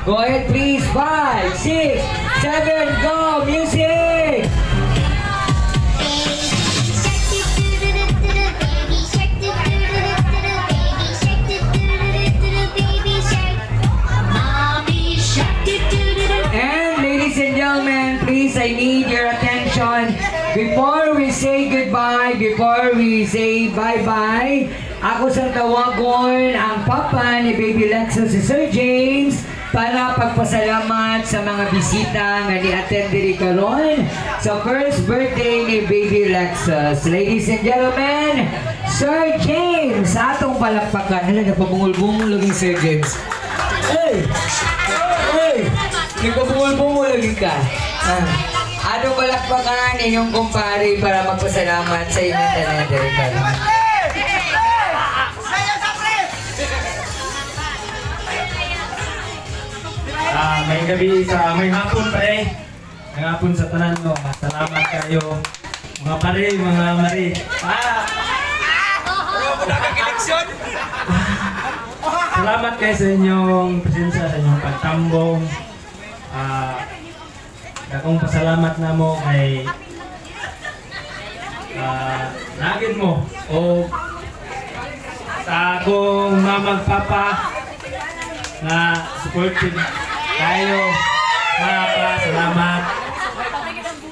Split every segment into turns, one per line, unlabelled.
Go ahead, please. 5, 6, 7, go! Music! And ladies and gentlemen, please, I need your attention. Before we say goodbye, before we say bye-bye, ako sa tawagon ang papa ni Baby Lexus, si Sir James, para pagpasalamat sa mga bisita nga ni-attend diri karon sa first birthday ni Baby Lexus. Ladies and gentlemen, Sir James, sa atong palakpakan. Hala, napabungol-bungol lagi Sir James. Hey! Hey! Nagpabungol-bungol lagi ka. Ano palakpakan inyong kumpare para magpasalamat sa inyong tanan diri karon.
May gabi sa may hapon pa may hapon sa tanan no. Salamat kayo mga pare, mga mari. Salamat kayo sa inyong presensya, sa inyong pagtambong. Akong pasalamat na mo kay nagid mo o sa akong mamag papa na supportive kayo, mga salamat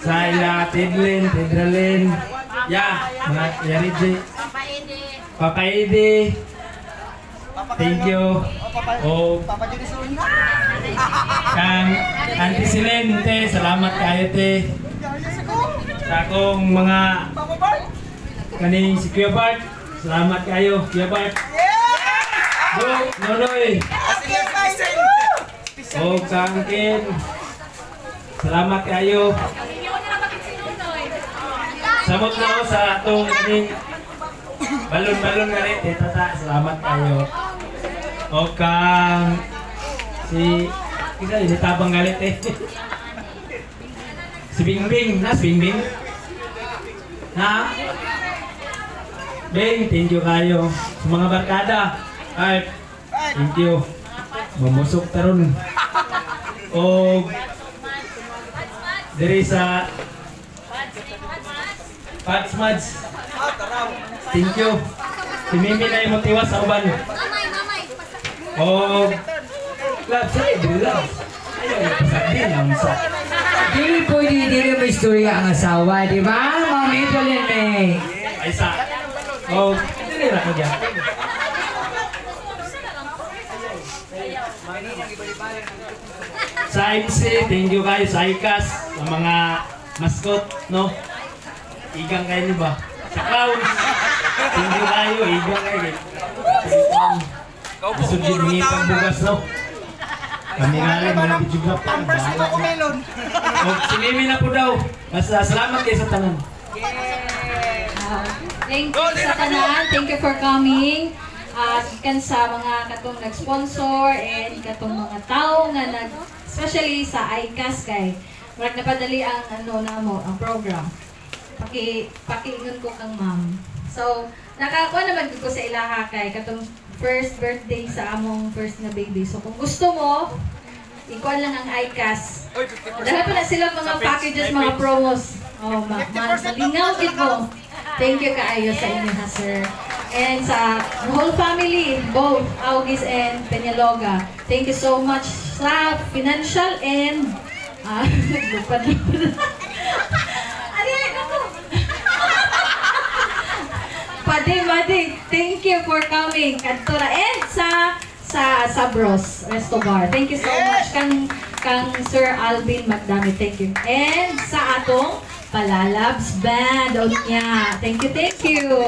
sa ila Tidlin, Tidralin, mga Yariji, Papa Ede, thank you, o kang Auntie Silene, te, salamat kayo te, sa akong mga kaning si Kuya Bart, salamat kayo, Kuya Bart, Nonoy, o kangkin, salamat kayo. Samot na ako sa atong balon-balon nga rin, tata, salamat kayo. O kang si tabang galit si Bingbing, si Bingbing na Bing, thank you kayo. Sa mga barkada, thank you. Mamusok taron. O diri sa Pats Mads, thank you. Si Mimi na yung motiwas sa uban. O Labs, dili Labs. Ayaw, pasabihin lang sa
Dili pwede may istorya ang asawa, di ba? Mami, Pauline May.
Ay sa o dili na ko dyan. Sa MC, thank you kayo sa ICAS, sa mga mascot, no? Igang kayo niyo ba? Sa Clowns, thank you kayo, igang kayo. Masugid ng itang bugas, no? Kami nga rin, mga videographer. O, si Mimi na po daw. Basta, salamat kayo sa tanan.
Thank you sa tanan. Thank you for coming. Ikan sa mga katong nag-sponsor and katong mga tao nga especially sa ICAS kay marag napadali ang ang program. Pakiingon ko kang ma'am. So, nakakuha naman ko sa ilaha kay katong first birthday sa among first na baby. So, kung gusto mo, ikuan lang ang ICAS. Dahil pa na sila mga packages, mga promos. Oh, malingaw gid mo. Thank you kaayo sa inyo ha, sir. And sa whole family, both August and Peñaloga. Thank you so much sa financial and Pade, thank you for coming. Kantora and sa Bros Resto Bar. Thank you so much kang Sir Alvin Magdami. Thank you. And sa atong Palalabs Band. Thank you.